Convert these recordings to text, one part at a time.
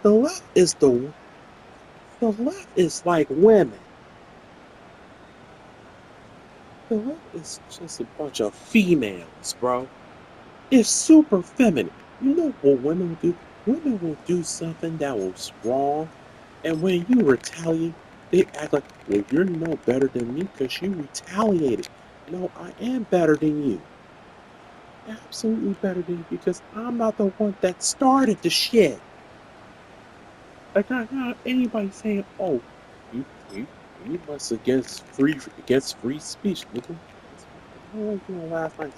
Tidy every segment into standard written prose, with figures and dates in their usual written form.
The left is the left is like women. The left is just a bunch of females, bro. It's super feminine. You know what women will do? Women will do something that was wrong, and when you retaliate, they act like, well, you're no better than me because you retaliated. No, I am better than you. Absolutely better than you because I'm not the one that started the shit. Like, not anybody saying, "Oh, you you you must against free speech." Look what the hell was doing last night.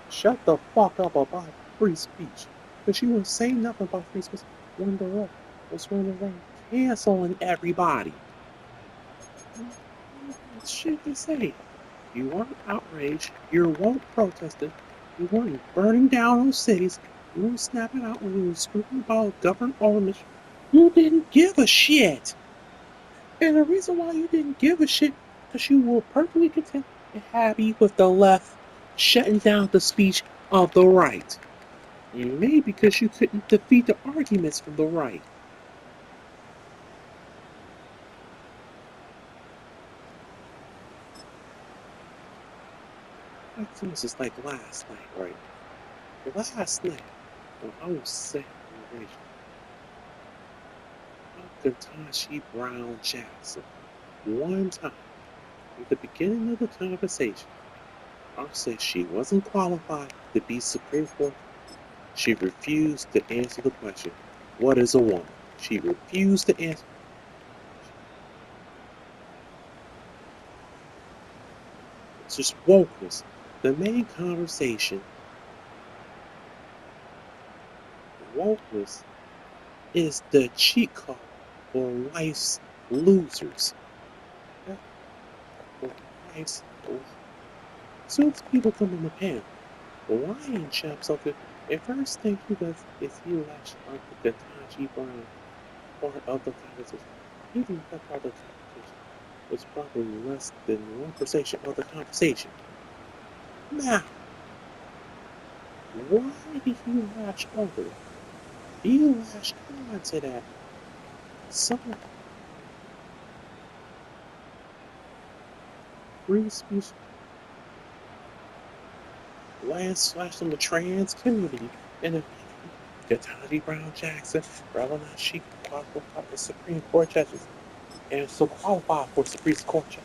Shut the fuck up about free speech, because you were saying nothing about free speech when the left was running around canceling everybody. What shit to say? You weren't outraged. You weren't protesting. You weren't burning down those cities. You weren't snapping out when you were screaming about government ownership. You didn't give a shit. And the reason why you didn't give a shit, because you were perfectly content and happy with the left shutting down the speech of the right. Maybe because you couldn't defeat the arguments from the right. Like, for instance, like last night, right? Last night, when I was sitting on the radio, Tashi Brown Jackson, one time, at the beginning of the conversation, I said she wasn't qualified to be Supreme Court. She refused to answer the question, what is a woman? She refused to answer. It's just wokeness. The main conversation, wokeness, is the cheat code for life's losers. For life's losers. Soon as people come on the panel, Ryan jumps up and first thing he does is he latches onto the Taji Brown part of the conversation. Even that part of the conversation was probably less than 1% of the conversation. Now, why did he latch onto it? He latched onto that. Some free speech last slashed on the trans community and the Taji Brown Jackson, whether or not she qualified for Supreme Court judges and so qualified for Supreme Court judges.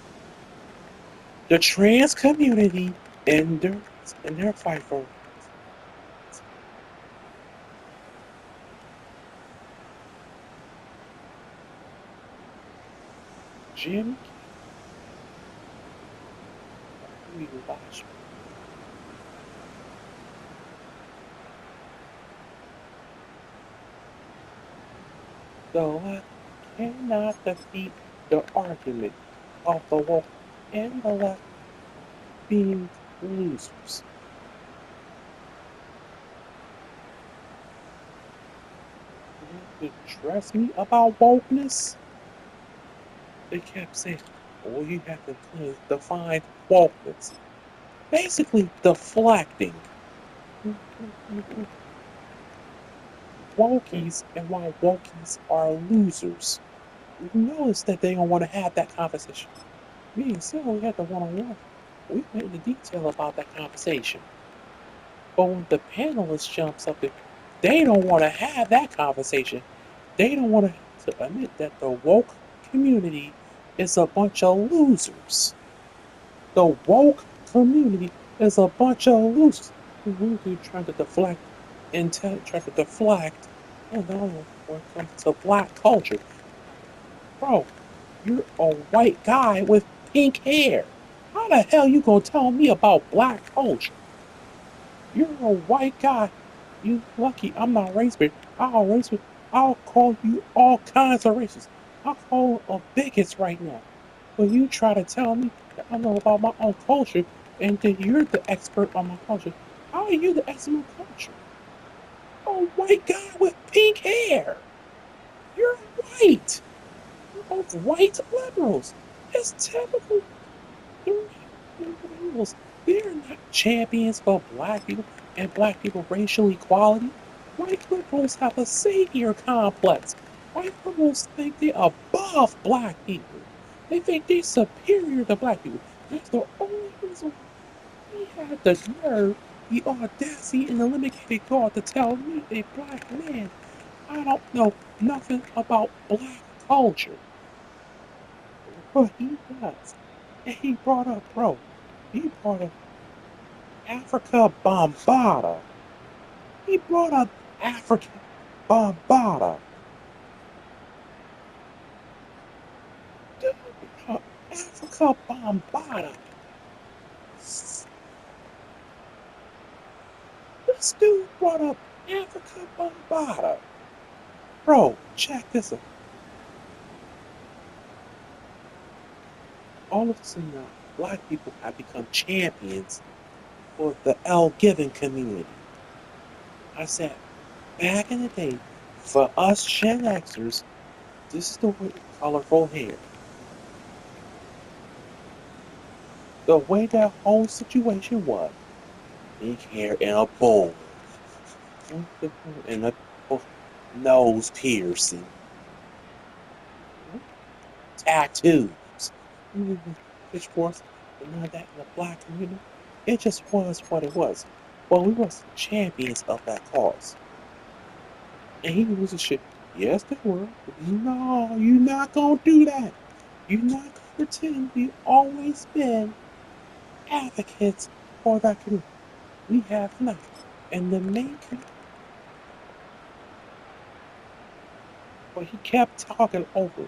The trans community and their fight for Jim Carrey watch the left cannot defeat the argument of the woke and the left being losers. You address me about wokeness? They kept saying, "Oh, you have to define wokeness." Basically deflecting wokies and why wokies are losers. You notice that they don't want to have that conversation. Me and Sarah, we had the one-on-one. We went into detail about that conversation. But when the panelist jumps up there, they don't want to have that conversation. They don't want to admit that the woke community is a bunch of losers. The woke community is a bunch of losers. We're trying to deflect and try to deflect. And then when it comes to black culture, bro, you're a white guy with pink hair. How the hell you gonna tell me about black culture? You're a white guy. You lucky I'm not race bait. I'll call you all kinds of races. I'll call a bigots right now. But you try to tell me that I know about my own culture and that you're the expert on my culture. How are you the expert on culture? A white guy with pink hair. You're white. You're both white liberals. It's typical. They're liberals. They're not champions for black people. and black people racial equality. White liberals have a savior complex. White liberals think they're above black people. They think they're superior to black people. That's the only reason why he had the nerve, the audacity, and the limited thought to tell me, a black man, I don't know nothing about black culture. But he does. And he brought up, bro, he brought up Africa Bombada. He brought up Africa Bombada. Dude brought up Africa Bombada. This dude brought up Africa Bombada. Bro, check this out. All of a sudden now, black people have become champions for the L Given community. I said, back in the day, for us Gen Xers, this is the way colorful hair. The way that whole situation was. Big hair and a bowl. And a nose piercing. Tattoos. Pitchforks. And none of that in the black community. It just was what it was. Well, we was champions of that cause. And he was a shit. Yes, they were. No, you're not gonna do that. You're not gonna pretend we've always been advocates for that community. We have not. And the main but he kept talking over.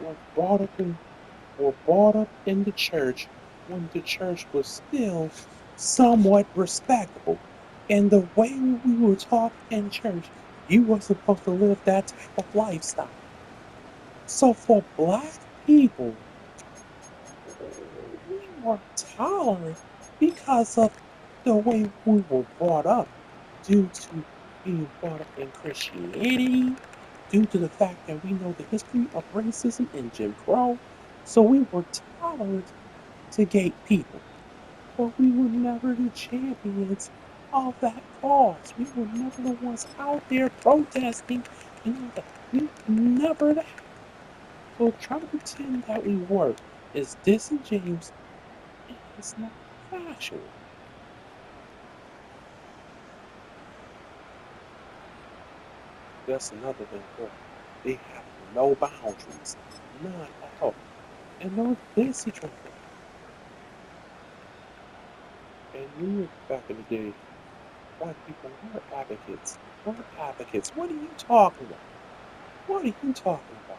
Was brought up in or brought up in the church when the church was still somewhat respectable. And the way we were taught in church, you were supposed to live that type of lifestyle. So for black people, we were tolerant because of the way we were brought up, due to being brought up in Christianity, due to the fact that we know the history of racism and Jim Crow. So we were tolerant to gay people, but we were never the champions of that cause. We were never the ones out there protesting and all that. We were never that. So trying to pretend that we were is disingenuous and it's not factual. That's another thing, bro. They have no boundaries. None at all. And no, this situation. And we were back in the day, black people were advocates. We're advocates. What are you talking about? What are you talking about?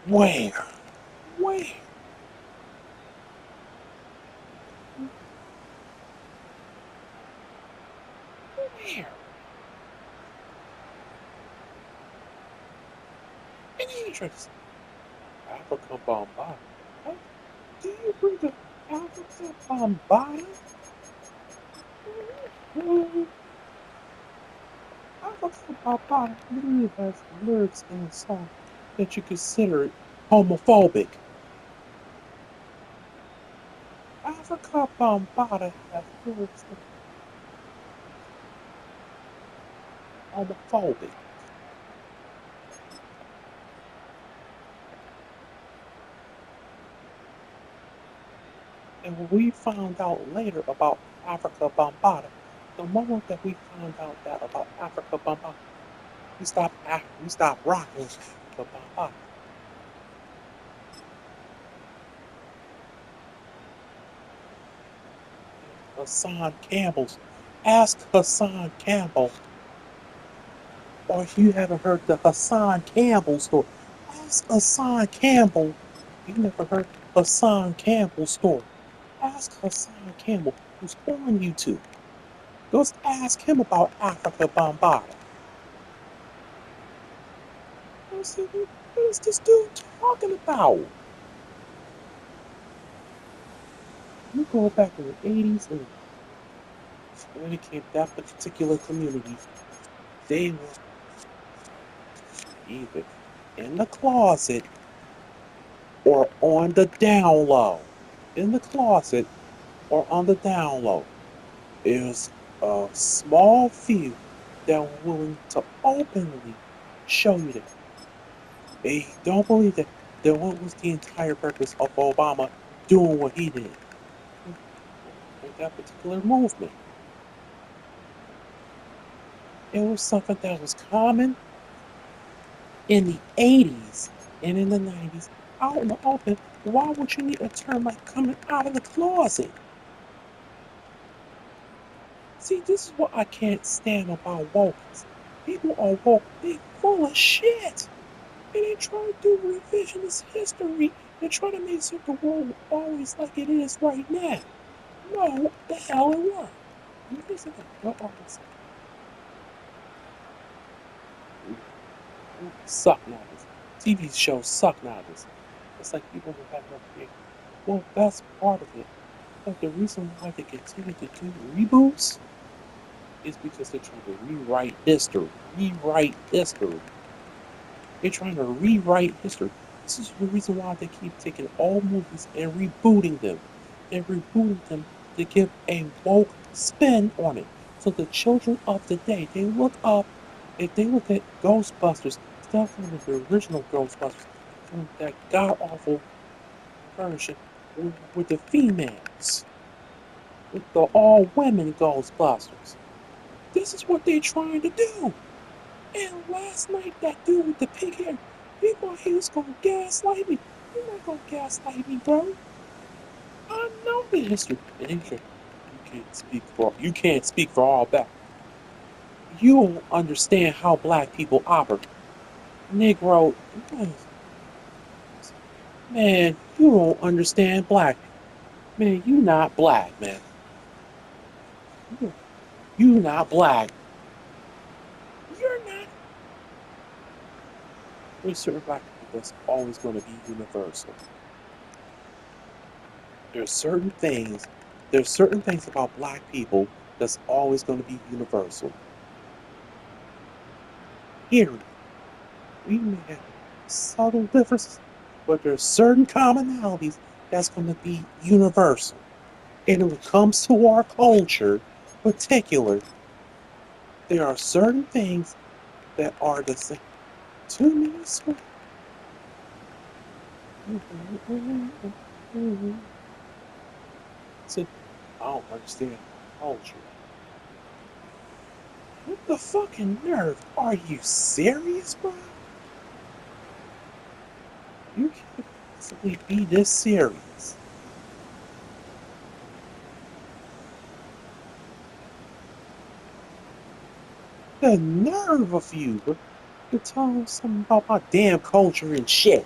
Where? Where? Where? In interest. Africa Bombada. Huh? Do you bring the Africa Bombada? Africa Bombada literally has lyrics in the song that you consider it homophobic. Africa Bombada has lyrics that are homophobic. And when we found out later about Africa Bombada, the moment that we found out that about Africa Bombada, we stopped rocking with Africa Bombada. Hassan Campbell's. Ask Hassan Campbell, or if you haven't heard the Hassan Campbell story, ask Hassan Campbell. You never heard Hassan Campbell's story. Ask Hassan Campbell, who's on YouTube. Go ask him about Africa Bombada. I said, what is this dude talking about? You go back in the 80s and when it came to that particular community, they were either in the closet or on the down low. In the closet or on the down low. It was a small few that were willing to openly show you that they don't believe that what was the entire purpose of Obama doing what he did with that particular movement. It was something that was common in the 80s and in the 90s, out in the open. Why would you need a term like coming out of the closet? See, this is what I can't stand about wokeness. People are woke, they full of shit. And they try to do revisionist history and try to make certain the world always like it is right now. No, the hell it weren't. And here's the thing, they'll always say, movies suck nowadays. TV shows suck nowadays. It's like people who have no creative. Well, that's part of it. But the reason why they continue to do reboots is because they're trying to rewrite history. Rewrite history. They're trying to rewrite history. This is the reason why they keep taking old movies and rebooting them. And rebooting them to give a woke spin on it. So the children of the day, they look up, if they look at Ghostbusters, instead of the original Ghostbusters, from that god awful version with the females, with the all women Ghostbusters. This is what they're trying to do. And last night, that dude with the pink hair, he thought he was gonna gaslight me. You're not gonna gaslight me, bro. I know the history. And you can't speak for all black. You don't understand how black people operate. Negro, man, you don't understand black. Man, you not black, man. You not black. You're not. There's certain black people that's always gonna be universal. There's certain things, there's certain things about black people that's always going to be universal. Period. We may have subtle differences, but there's certain commonalities that's going to be universal. And when it comes to our culture, particular, there are certain things that are the same. 2 minutes. So, I don't understand culture. What the fucking nerve? Are you serious, bro? You can't possibly be this serious. The nerve of you to tell me something about my damn culture and shit.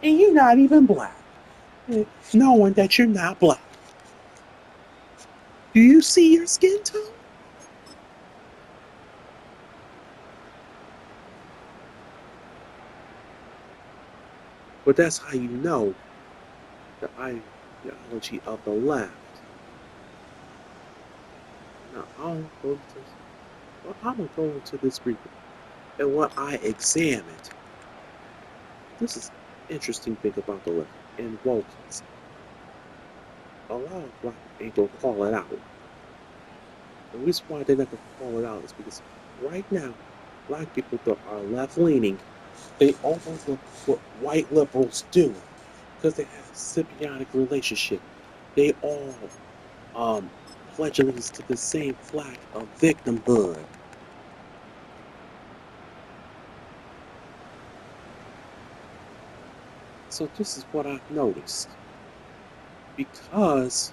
And you're not even black. Knowing that you're not black. Do you see your skin tone? But that's how you know the ideology of the left. Now, I'm gonna go into this briefly. And what I examined, this is an interesting thing about the left and wokeness. A lot of black people ain't gonna call it out. The reason why they're not gonna call it out is because right now, black people that are left leaning, they overlook what white liberals do because they have a symbiotic relationship. They all pledge allegiance to the same flag of victimhood. So this is what I've noticed. Because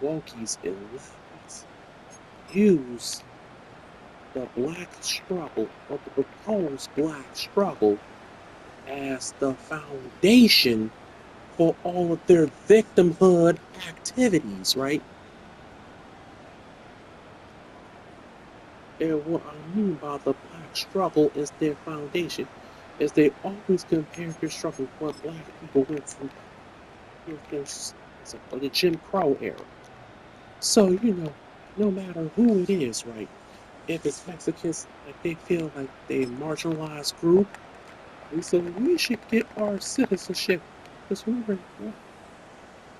wokies and lefties use the black struggle or the proposed black struggle as the foundation for all of their victimhood activities, right? And what I mean by the black struggle is their foundation, is they always compare their struggle with what black people went through during the Jim Crow era. So, no matter who it is, right? If it's Mexicans, like they feel like they marginalized group, and so we should get our citizenship. Because remember,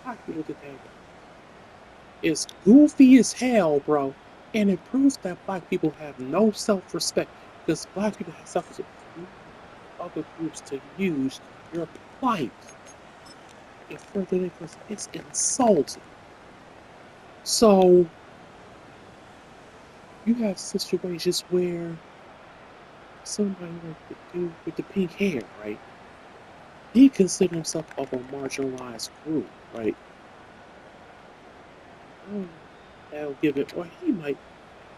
black people did that. It's goofy as hell, bro. And it proves that black people have no self-respect. Because black people have self-respect. You want other groups to use your plight and further because it's insulting. So you have situations where somebody like the dude with the pink hair, right? He considers himself of a marginalized group, right? I'll give it, or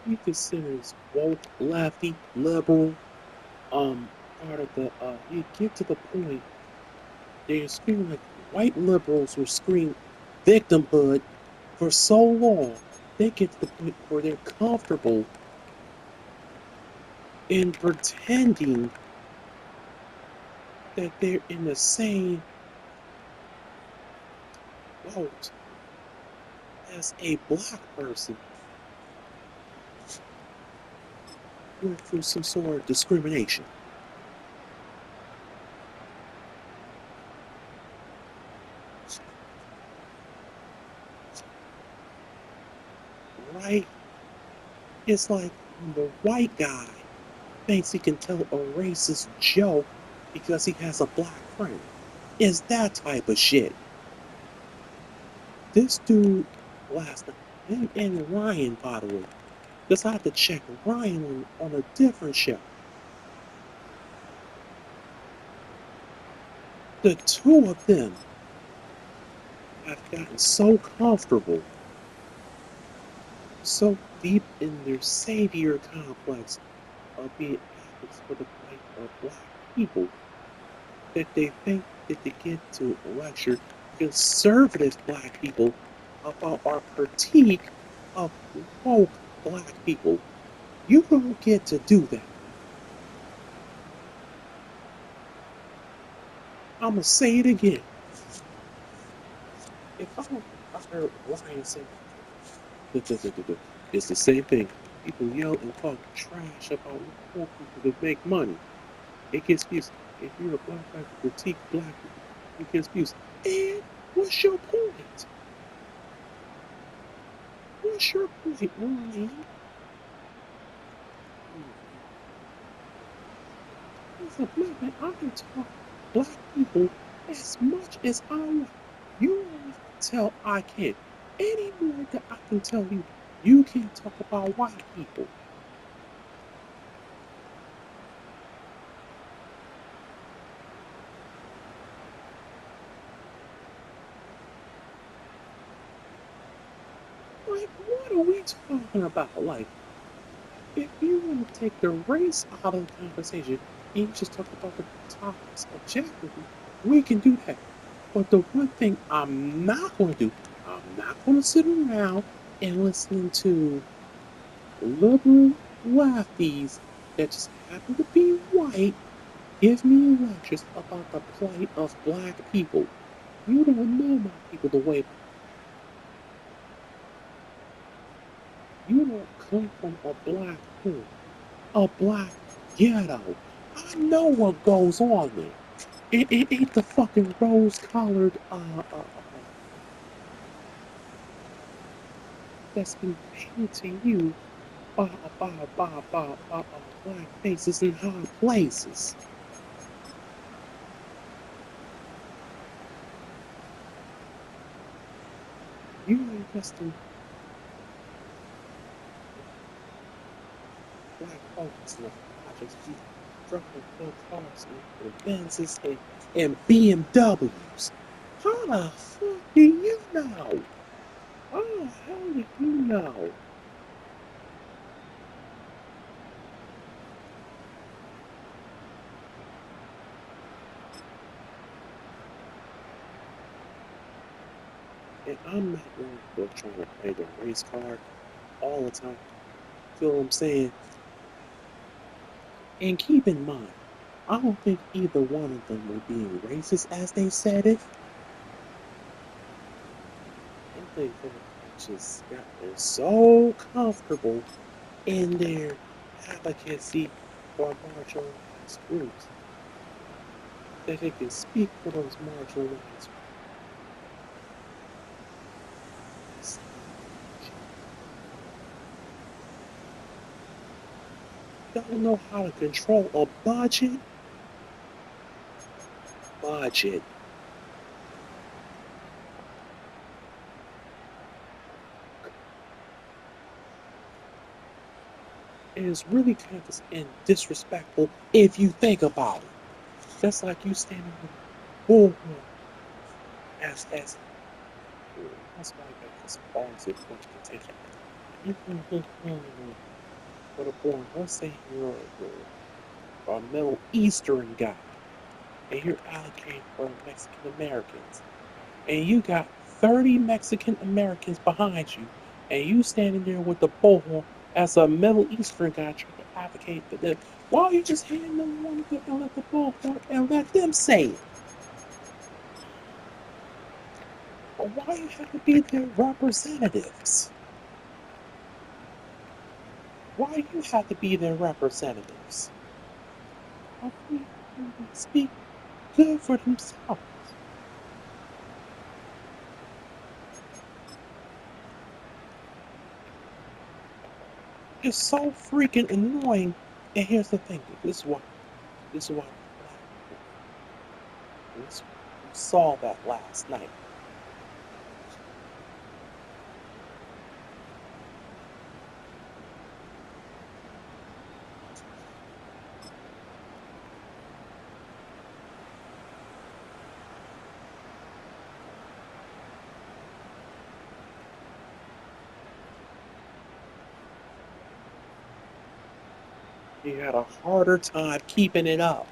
he considers woke, lefty, liberal, part of the, you get to the point, they're screaming like white liberals were screaming victimhood for so long, they get to the point where they're comfortable in pretending that they're in the same boat as a black person went through some sort of discrimination. Right? It's like when the white guy thinks he can tell a racist joke because he has a black friend. It's that type of shit. This dude last night, and Ryan, by the way, because I had to check Ryan on a different show. The two of them have gotten so comfortable, so deep in their savior complex of being advocates for the plight of black people that they think that they get to lecture conservative black people about our critique of woke black people. You don't get to do that. I'm gonna say it again. If I heard Ryan say, it's the same thing. People yell and talk trash about poor people to make money. It gets views. If you're a black guy who critique black people, it gets views. And what's your point? What's your point, Ryan? As a black man, I can talk black people as much as I want. You don't tell I can't. Any more than I can tell you, you can't talk about white people. Like, what are we talking about? Like, if you want to take the race out of the conversation and you just talk about the topics objectively, we can do that. But the one thing I'm not going to do, I'm not going to sit around and listen to liberal lefties that just happen to be white give me lectures about the plight of black people. You don't know my people the way you don't come from a black hood, a black ghetto. I know what goes on there. It ain't the fucking rose-colored that's been painted to you by black faces in high places. You ain't just in black folks in the projects. You driving full cars and Benzes and BMWs. How the fuck do you know? How the hell do you know? And I'm not one for trying to play the race card all the time. Feel what I'm saying? And keep in mind, I don't think either one of them were being racist as they said it. I'm thinking just gotten so comfortable in their advocacy for marginalized groups that they can speak for those marginalized groups. Don't know how to control a budget. Budget is really kind of disrespectful if you think about it. That's like you standing with a bullhorn as that's why I got this balls of much contention. But a born, let's say you're a Middle Eastern guy and you're advocating for Mexican Americans, and you got 30 Mexican Americans behind you, and you standing there with the bullhorn as a Middle Eastern guy trying to advocate for them. Why don't you just hand them one of them and let the bullhorn and let them say it? But why you have to be their representatives? Why you have to be their representatives? Why can't they speak good for themselves? It's so freaking annoying. And here's the thing, this is why black people, this, we saw that last night. He had a harder time keeping it up.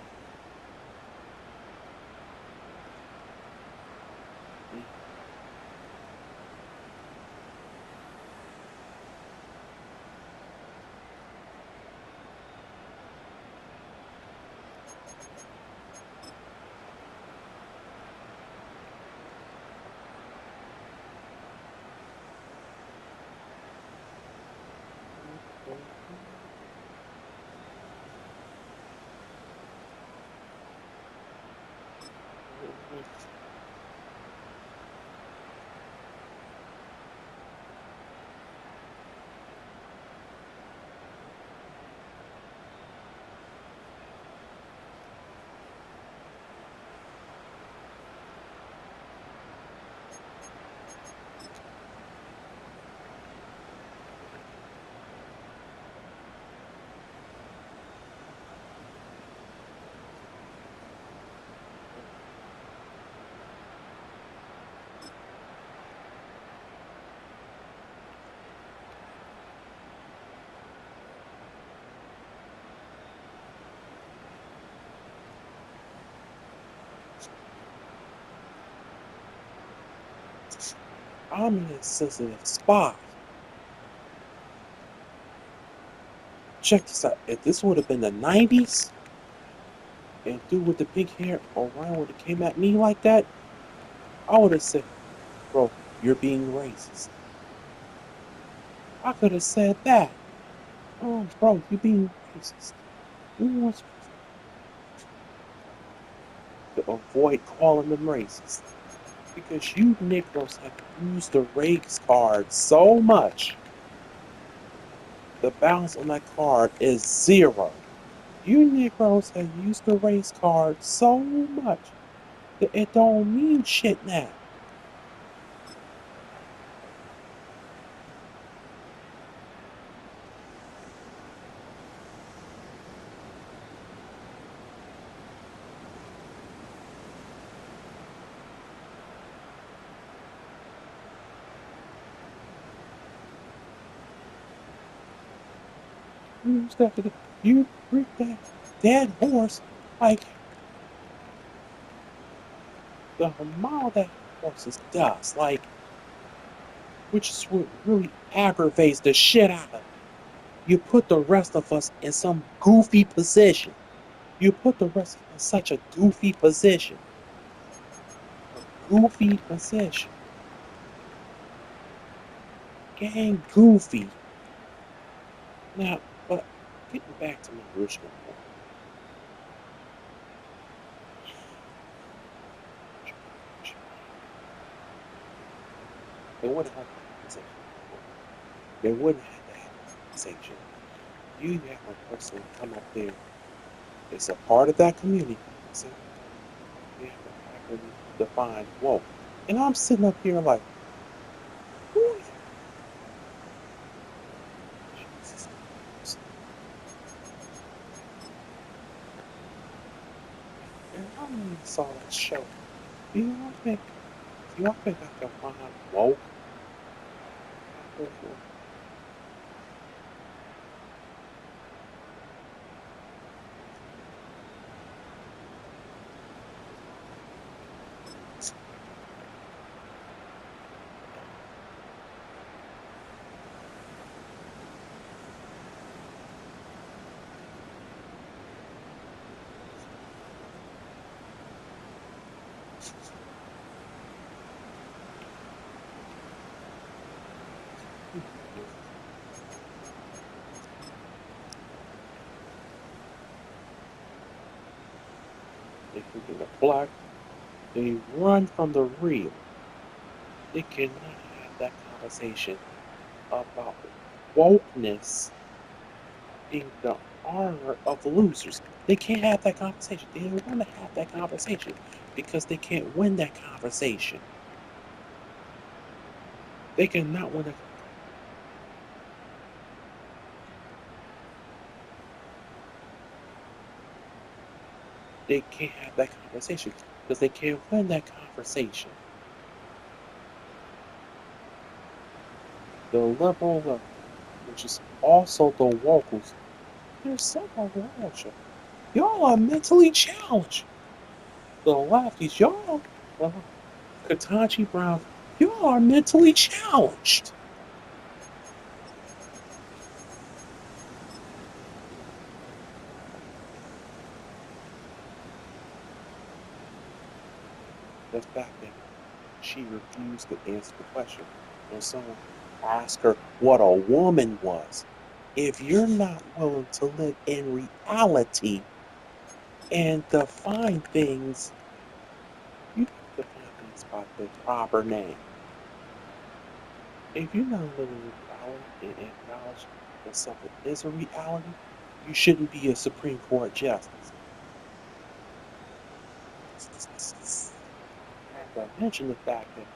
I'm in a sensitive spot. Check this out. If this would have been the 90s, and dude with the pink hair or Ryan would have came at me like that, I would have said, bro, you're being racist. I could have said that. Oh, bro, you're being racist. You want to avoid calling them racist. Because you Negroes have used the race card so much, the balance on that card is zero. You Negroes have used the race card so much that it don't mean shit now. You step to the, you freak that dead horse like the amount that horse is dust, like, which is what really aggravates the shit out of me. You put the rest of us in some goofy position. You put the rest of us in such a goofy position. A goofy position. gang goofy. Now, but getting back to my original point, they wouldn't have that conversation. They wouldn't have that conversation. You have a person come up there that's a part of that community. So they have to properly define woke. And I'm sitting up here like, who are you? Jesus Christ. And I really saw that show. Do y'all think I can find woke out there? They think the black, they run from the real. They cannot have that conversation about wokeness being the armor of losers. They can't have that conversation. They don't want to have that conversation because they can't win that conversation. They cannot win it. They can't have that conversation because they can't win that conversation. The liberal left, which is also the wokers, there's someone wrong with you. Y'all are mentally challenged. The lefties, y'all, Katanji Brown, y'all are mentally challenged. The fact that she refused to answer the question when someone asked her what a woman was. If you're not willing to live in reality and define things, you have to define things by the proper name. If you're not living in reality and acknowledge that something is a reality, you shouldn't be a Supreme Court justice. Not to mention the fact that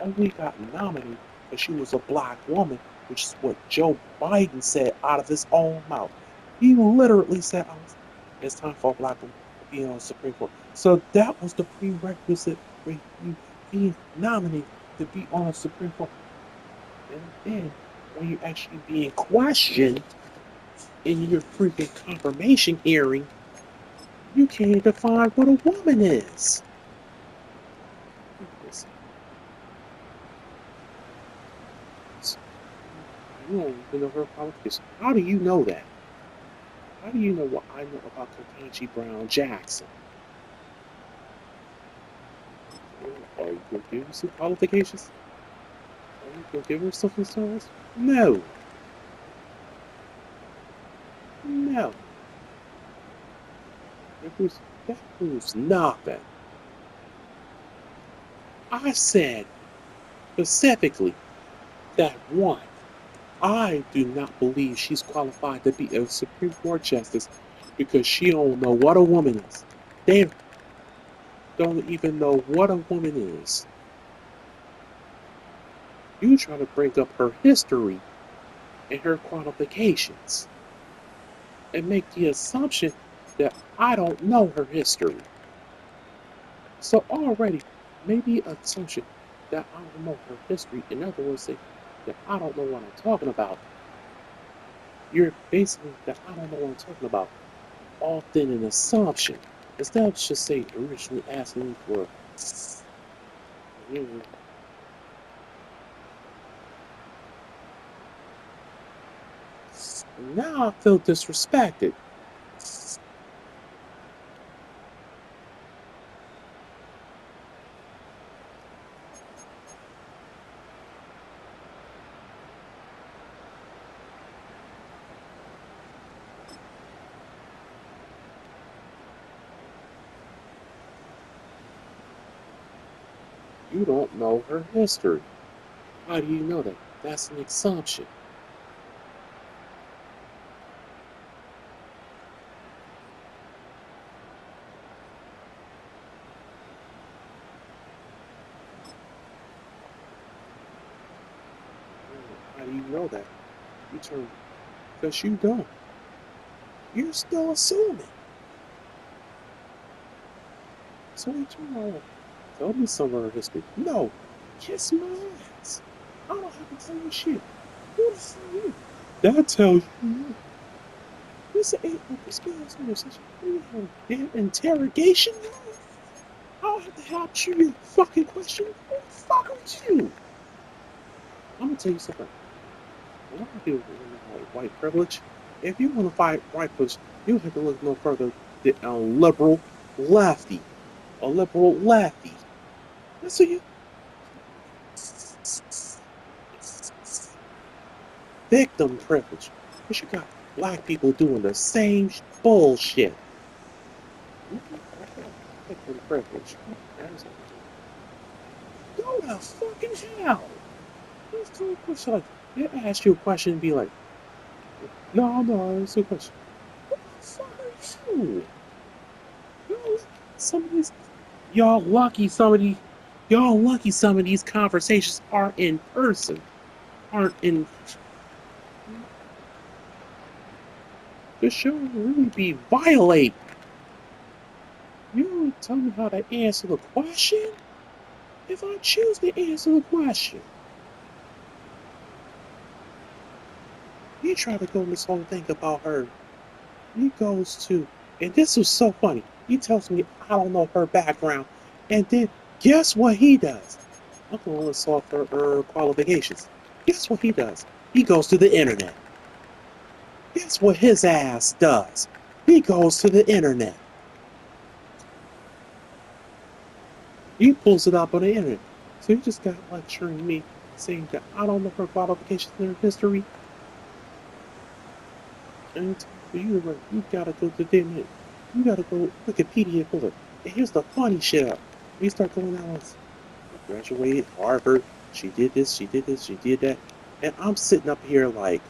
only got nominated because she was a black woman, which is what Joe Biden said out of his own mouth. He literally said, oh, it's time for a black woman to be on the Supreme Court. So that was the prerequisite for you being nominated to be on the Supreme Court. And then when you're actually being questioned in your freaking confirmation hearing, you can't define what a woman is. You don't even know her qualifications. How do you know that? How do you know what I know about Ketanji Brown Jackson? Are you going to give her some qualifications? Are you going to give her something stars? No. No. That proves nothing. I said specifically that one, I do not believe she's qualified to be a Supreme Court justice because she don't know what a woman is. They don't even know what a woman is. You try to bring up her history and her qualifications and make the assumption that I don't know her history. So already, maybe assumption that I don't know her history, in other words, say that I don't know what I'm talking about. You're basically that I don't know what I'm talking about, often an assumption. Instead of just say originally asking me for you now I feel disrespected. You don't know her history. How do you know that? That's an assumption. How do you know that? You turn, because you don't. You're still assuming. So you turn around. Tell me some of her history. No, kiss my ass. I don't have to tell you shit. Who the hell are you? That tells you. This ain't open space conversation. We have a damn interrogation room. I don't have to help you your fucking question. Who the fuck are you? I'm gonna tell you something. A lot of people want white privilege. If you want to fight white privilege, you have to look no further than a liberal lefty. A liberal lefty. That's what you. Victim privilege. Because you got black people doing the same bullshit. Victim privilege. Go to fucking hell. Let's do a question like, they ask you a question and be like, no, it's a question. What the fuck are you? Yo, some of these, y'all lucky some of these conversations are in person, aren't in. The show will really be violate. You don't tell me how to answer the question? If I choose to answer the question, he tried to go in this whole thing about her. He goes to, and this was so funny. He tells me I don't know her background, and then guess what he does? I'm going to solve her qualifications. Guess what he does? He goes to the internet. Guess what his ass does? He goes to the internet. He pulls it up on the internet. So he just got lecturing me, saying that I don't know her qualifications and her history. And you gotta go to the internet. You gotta go Wikipedia pull it. And here's the funny shit up. We start going out with graduated Harvard. She did this, she did this, she did that. And I'm sitting up here like,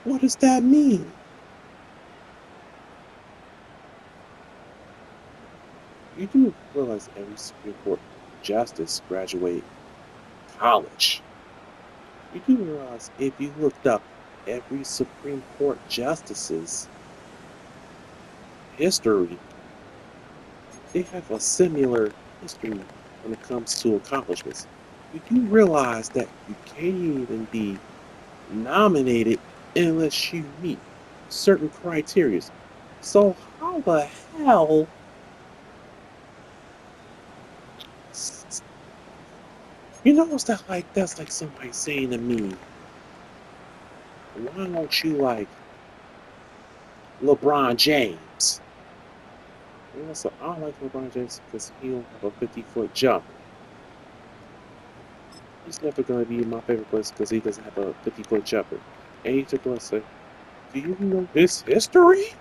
what does that mean? You do realize every Supreme Court justice graduated college. You do realize if you looked up every Supreme Court justice's history, they have a similar history when it comes to accomplishments. You do realize that you can't even be nominated unless you meet certain criteria. So how the hell? You know what's that like? That's like somebody saying to me, "Why don't you like LeBron James?" You know, so I don't like LeBron James because he don't have a 50-foot jump. He's never gonna be my favorite player because he doesn't have a 50-foot jumper. And he took us say, "Do you know his history?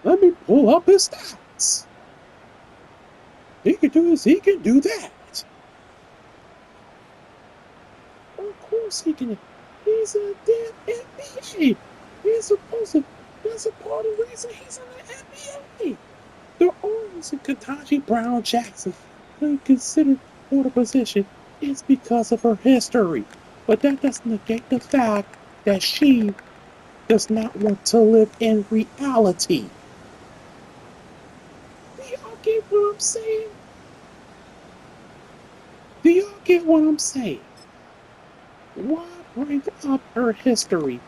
Let me pull up his stats. He can do this. He can do that." Of course he can. He's a damn NBA. He's supposed to. That's a part of the reason he's in the NBA. The only reason Kataji Brown Jackson couldn't consider for the position is because of her history. But that doesn't negate the fact that she does not want to live in reality. Do y'all get what I'm saying? Do y'all get what I'm saying? Why bring up her history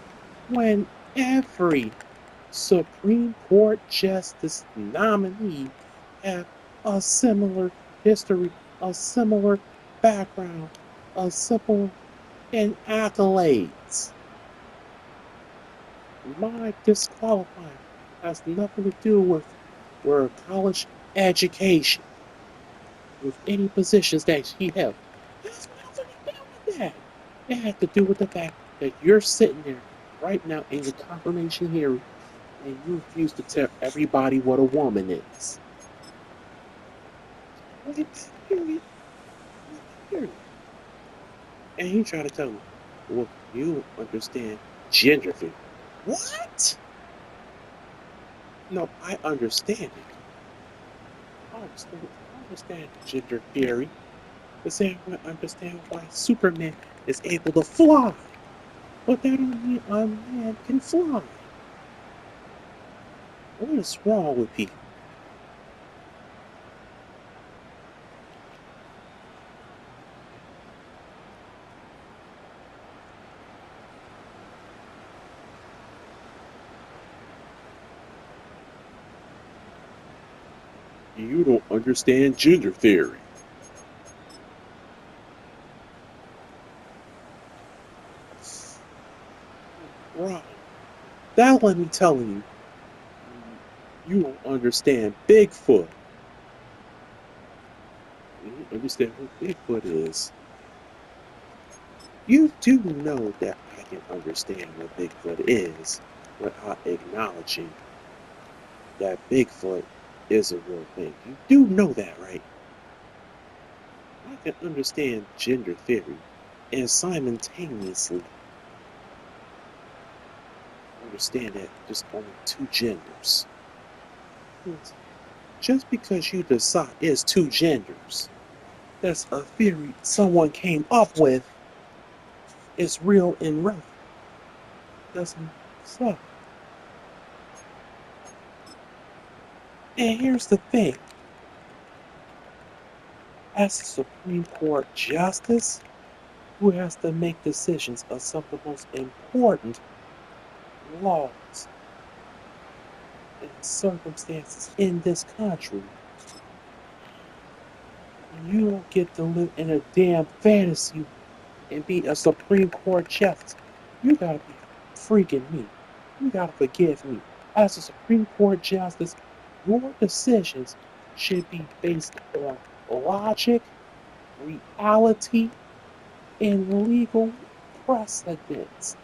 when every Supreme Court justice nominee have a similar history, a similar background, a similar in accolades? My disqualifying has nothing to do with her college education, with any positions that she held. It has nothing to do with that. It has to do with the fact that you're sitting there right now in your confirmation hearing and you refuse to tell everybody what a woman is. White period. Period. And he tried to tell me, well, you don't understand gender theory. What? No, I understand it. I understand gender theory. The same way I understand why Superman is able to fly. But that don't mean a man can fly. What is wrong with people? You don't understand gender theory. Wrong. That let me tell you, you don't understand Bigfoot. You don't understand who Bigfoot is. You do know that I can understand what Bigfoot is without acknowledging that Bigfoot is a real thing. You do know that, right? I can understand gender theory and simultaneously understand that there's only two genders. Just because you decide there's two genders, that's a theory someone came up with, is real and relevant. Doesn't so. And here's the thing. As a Supreme Court justice who has to make decisions on some of the most important laws and circumstances in this country, you don't get to live in a damn fantasy and be a Supreme Court justice. You gotta be freaking me. You gotta forgive me. As a Supreme Court justice, your decisions should be based on logic, reality, and legal precedents.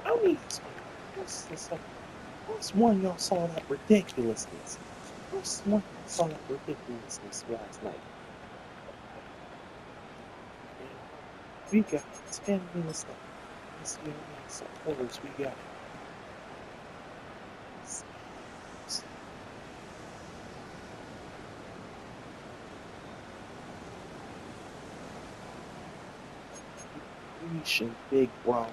I mean, what's one y'all saw that ridiculousness? What's one y'all saw that ridiculousness last night? And we got 10 minutes left. Let's see how many supporters we got. Big Bro